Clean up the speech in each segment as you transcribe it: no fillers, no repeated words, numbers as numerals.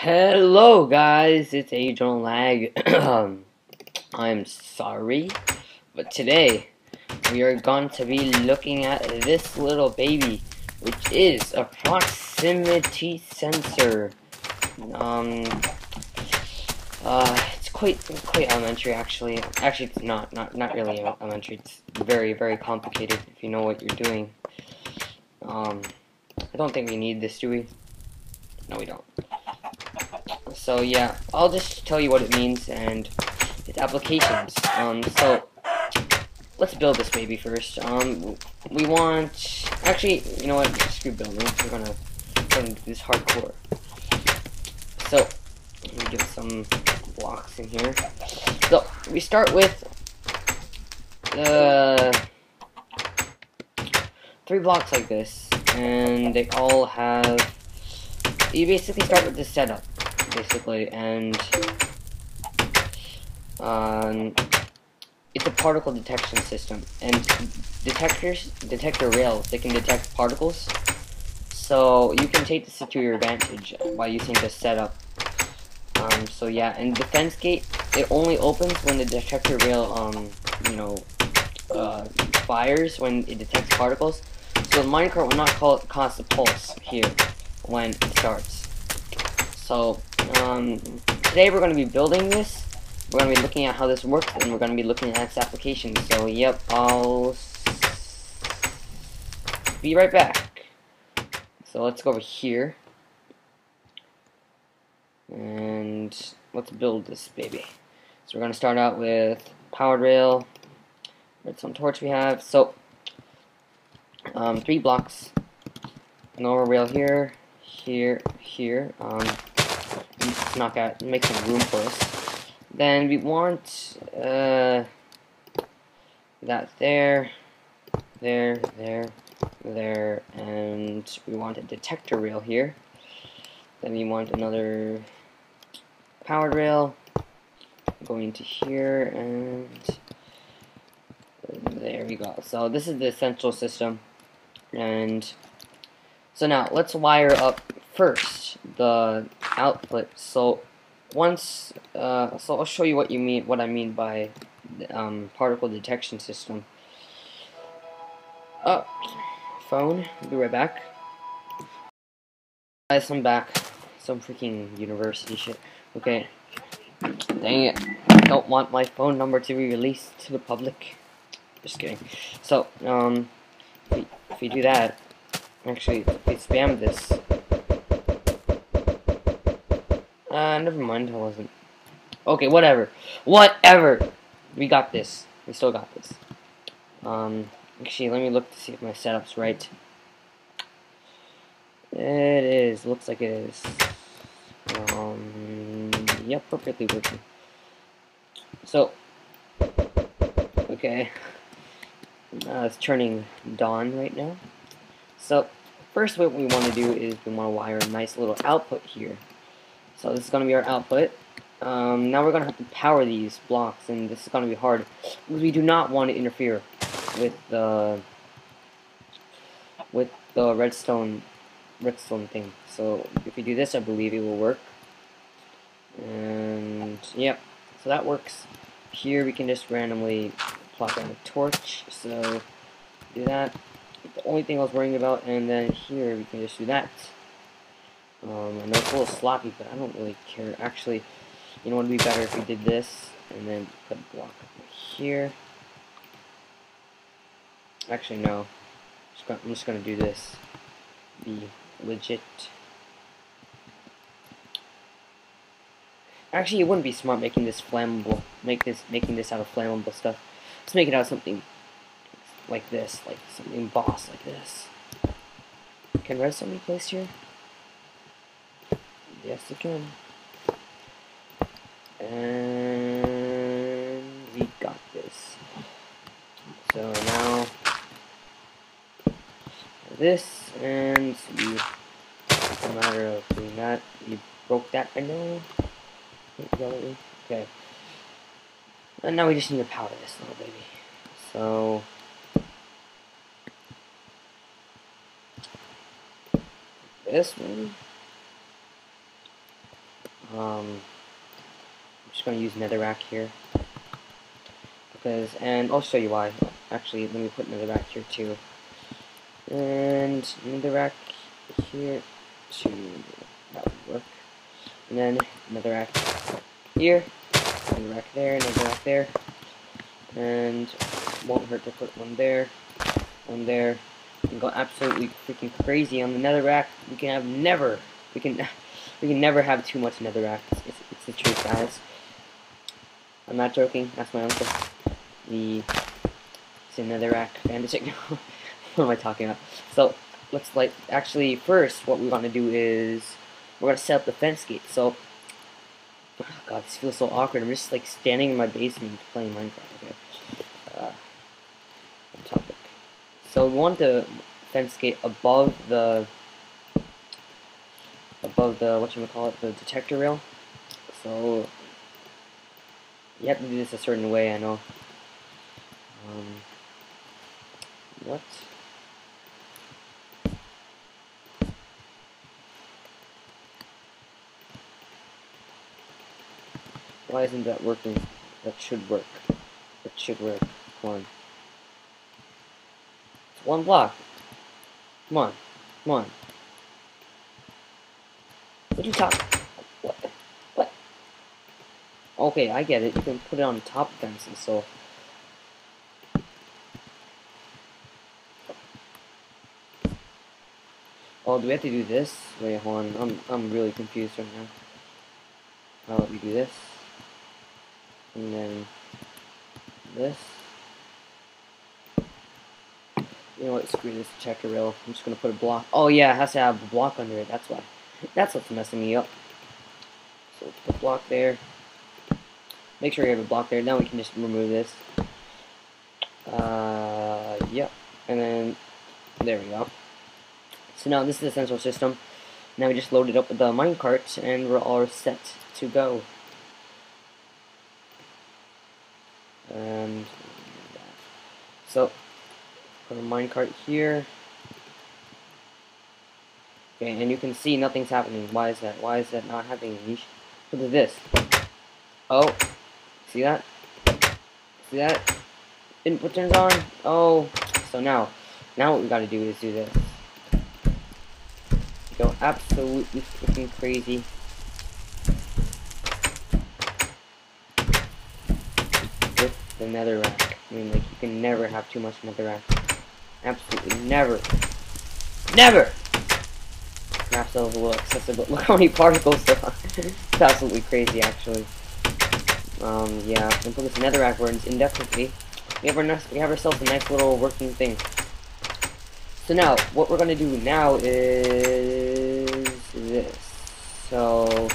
Hello guys, it's Ajonelag. I'm sorry, but today we are going to be looking at this little baby, which is a proximity sensor. It's quite elementary actually. Actually, it's not really elementary. It's very complicated if you know what you're doing. I don't think we need this, do we? No, we don't. So yeah, I'll just tell you what it means and its applications. So let's build this baby first. We want, actually, you know what? Screw building. We're gonna do this hardcore. So let me get some blocks in here. So we start with 3 blocks like this, and they all have. You basically start with the setup, basically, and it's a particle detection system, and detector rails, they can detect particles, so you can take this to your advantage by using the setup. So yeah, and defense gate, it only opens when the detector rail, fires when it detects particles, so the minecart will not cause a pulse here when it starts. So today we're going to be building this. We're going to be looking at how this works, and we're going to be looking at its applications. So yep, I'll be right back. So let's go over here and let's build this baby. So we're going to start out with powered rail, redstone torch we have. So 3 blocks, normal rail here, here. Knock out, make some room for us. Then we want that there, and we want a detector rail here. Then we want another powered rail going to here, and there we go. So this is the central system, and so now let's wire up first the output. So once, so I'll show you what I mean by particle detection system. Oh, phone. I'll be right back. Guys, I'm back. Some freaking university shit. Okay. Dang it. I don't want my phone number to be released to the public. Just kidding. So, if we do that, actually, if we spam this. Never mind, I wasn't. Okay, whatever. Whatever! We got this. We still got this. Actually, let me look to see if my setup's right. It is. Looks like it is. Yep, perfectly working. So, okay. It's turning dawn right now. So, first what we want to do is we want to wire a nice little output here. So this is going to be our output. Now we're going to have to power these blocks, and this is going to be hard because we do not want to interfere with the redstone thing. So if we do this, I believe it will work. And yep, so that works. Here we can just randomly plop down a torch. So do that. The only thing I was worrying about, and then here we can just do that. I know it's a little sloppy, but I don't really care. Actually, you know what would be better if we did this, and then put a block here. Actually, no. I'm just gonna do this. Be legit. Actually, it wouldn't be smart making this flammable. Making this out of flammable stuff. Let's make it out of something like this, like something boss like this. Can redstone be placed here? Yes, it can. And we got this. So now this, and it's a matter of doing that. You broke that by now. Okay. And now we just need to power this little baby. So this one. I'm just gonna use netherrack here because, and I'll show you why. Actually, let me put netherrack here too, and netherrack here too. That would work. And then netherrack here, netherrack there, netherrack there, and won't hurt to put one there, one there. We can go absolutely freaking crazy on the netherrack. We can have never, we can never have too much netherrack. It's the truth, guys. I'm not joking. That's my uncle. It's a netherrack bandit. What am I talking about? So let's actually first what we want to do is we're gonna set up the fence gate. So oh God, this feels so awkward. I'm just like standing in my basement playing Minecraft. Okay. On topic. So we want the fence gate above the whatchamacallit, the detector rail. So you have to do this a certain way, I know. What? Why isn't that working? That should work. That should work. Come on. It's one block. Come on. Come on. What are you talking? What? What? Okay, I get it. You can put it on top of fences, so. Oh, do we have to do this? Wait, hold on. I'm really confused right now. How about we do this? And then this. You know what? Screw this checker rail. I'm just gonna put a block. Oh yeah, it has to have a block under it. That's why. That's what's messing me up. So let's put a block there. Make sure you have a block there. Now we can just remove this. Yep. And then there we go. So now this is the central system. Now we just load it up with the minecart and we're all set to go. And so put a minecart here. Okay, and you can see nothing's happening. Why is that? Why is that not happening? Look at this. Oh, see that? See that? Input turns on. Oh, so now what we gotta do is do this. Go absolutely freaking crazy. With the netherrack. I mean, like, you can never have too much netherrack. Absolutely never. Never! Perhaps that was a little excessive, but look how many particles there are. It's absolutely crazy, actually. Yeah, and put this netherrack burns indefinitely. We have ourselves a nice little working thing. So now, what we're gonna do now is this. So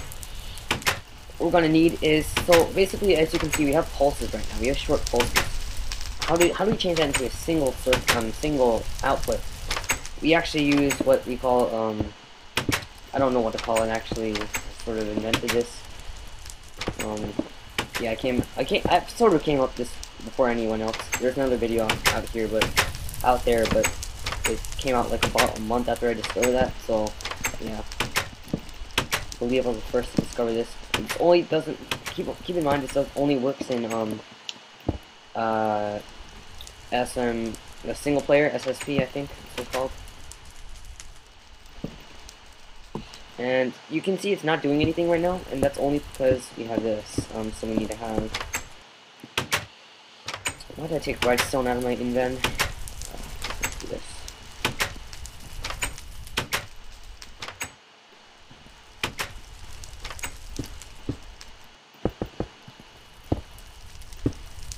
what we're gonna need is, so basically, as you can see, we have pulses right now. We have short pulses. How do we change that into a single single output? We actually use what we call I don't know what to call it actually. I sort of invented this. Yeah, I sort of came up with this before anyone else. There's another video out here, but it came out like about a month after I discovered that. So yeah, I believe I was the first to discover this. It only doesn't keep in mind this only works in a single player SSP, I think it's called. And you can see it's not doing anything right now, and that's only because we have this. So we need to have. Why did I take redstone out of my invent? Let's do this.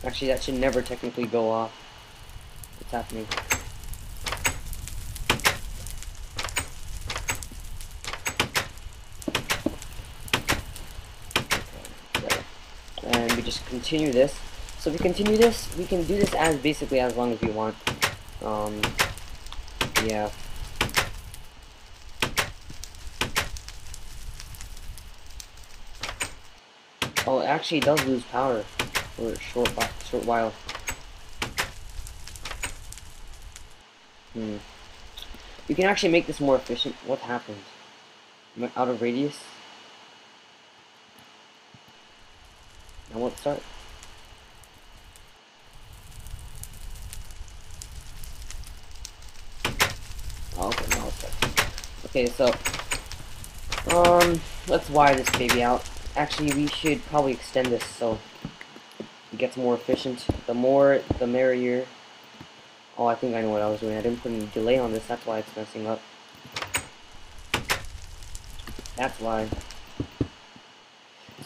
Actually, that should never technically go off. What's happening? And we just continue this. So if we continue this, we can do this as basically as long as we want. Yeah. Oh, it actually does lose power for a short while. You can actually make this more efficient. What happened? Am I out of radius? I won't start. Oh, okay, now it's start. Okay, so let's wire this baby out. Actually, we should probably extend this so it gets more efficient. The more, the merrier. Oh, I think I know what I was doing. I didn't put any delay on this. That's why it's messing up. That's why.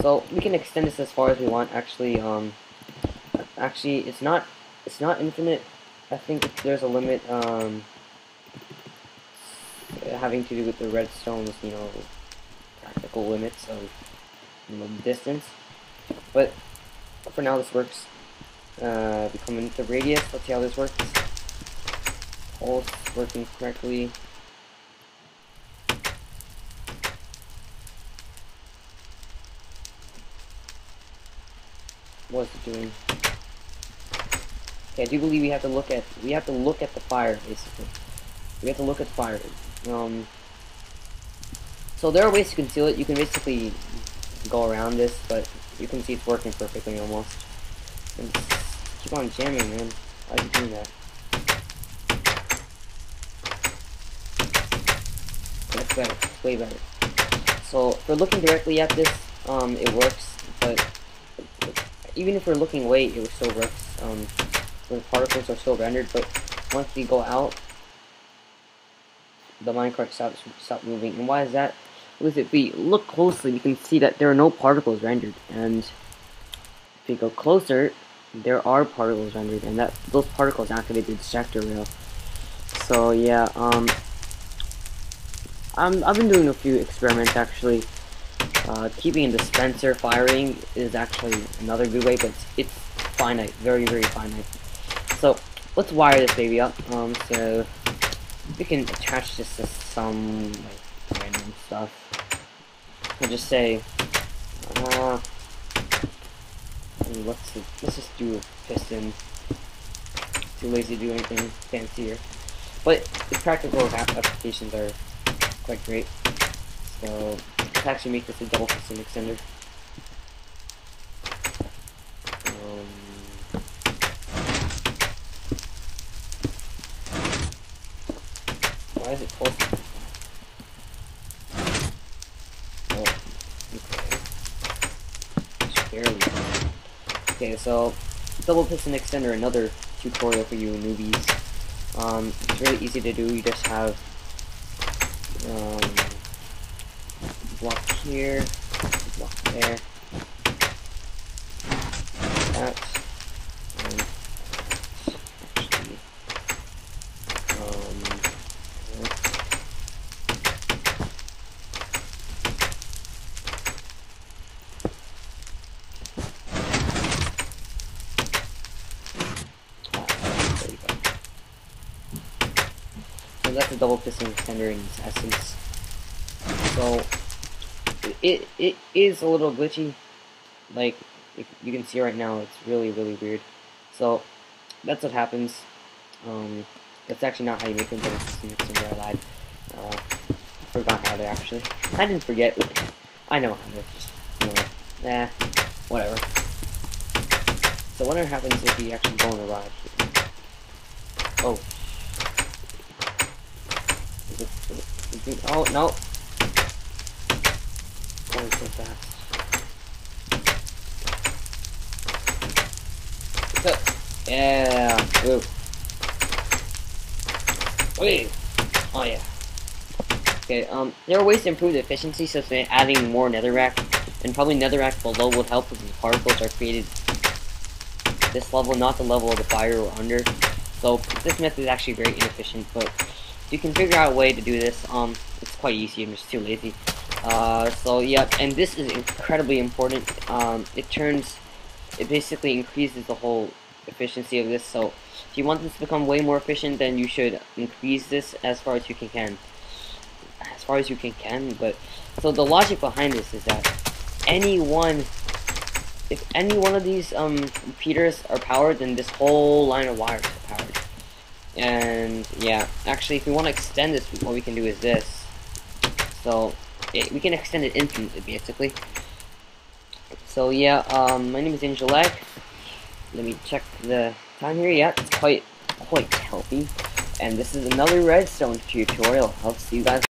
So we can extend this as far as we want. Actually, it's not infinite. I think there's a limit. Having to do with the redstone's, you know, practical limits of, you know, distance. But for now, this works. We come into radius. Let's see how this works. All working correctly. What's it doing? Okay, I do believe we have to look at the fire, basically. We have to look at the fire. So there are ways to conceal it. You can basically go around this, but you can see it's working perfectly almost. And keep on jamming, man. Why are you doing that? That's better. Way better. So if we're looking directly at this, it works, but even if we're looking away, it still works. The particles are still rendered, but once we go out, the minecart stops moving. And why is that? Because if we look closely, we can see that there are no particles rendered, and if we go closer, there are particles rendered, and those particles activate the distractor rail. So yeah, I've been doing a few experiments actually. Keeping a dispenser firing is actually another good way, but it's finite, very, very finite. So let's wire this baby up. So we can attach this to some like random stuff. I'll just say, let's just do a piston. Too lazy to do anything fancier, but the practical applications are quite great. So let's actually make this a double piston extender. Why is it pulsing? Oh, okay. Just barely. Okay, so double piston extender, another tutorial for you newbies. It's really easy to do. You just have block here, block there, that, and actually, there you go. So that's a double piston extender in its essence. So it is a little glitchy, like if you can see right now, it's really, really weird. So that's what happens. That's actually not how you make a double piston extender. I lied. I forgot how to actually. I didn't forget. I know how to. Just, you know, whatever. So what happens if we actually go on a ride here? Oh. Oh no. Going so fast. So, yeah. Ooh. Wait. Oh yeah. Okay. There are ways to improve the efficiency, so adding more netherrack, and probably netherrack below would help if the particles are created this level, not the level of the fire or under. So this method is actually very inefficient, but you can figure out a way to do this. It's quite easy. I'm just too lazy. So yeah, and this is incredibly important. It basically increases the whole efficiency of this. So if you want this to become way more efficient, then you should increase this as far as you can. But so the logic behind this is that if any one of these repeaters are powered, then this whole line of wires are powered. And yeah, actually, if we want to extend this, what we can do is this. So we can extend it infinitely, basically. So yeah, my name is Ajonelag. Let me check the time here. Yeah, it's quite healthy. And this is another redstone tutorial. I'll see you guys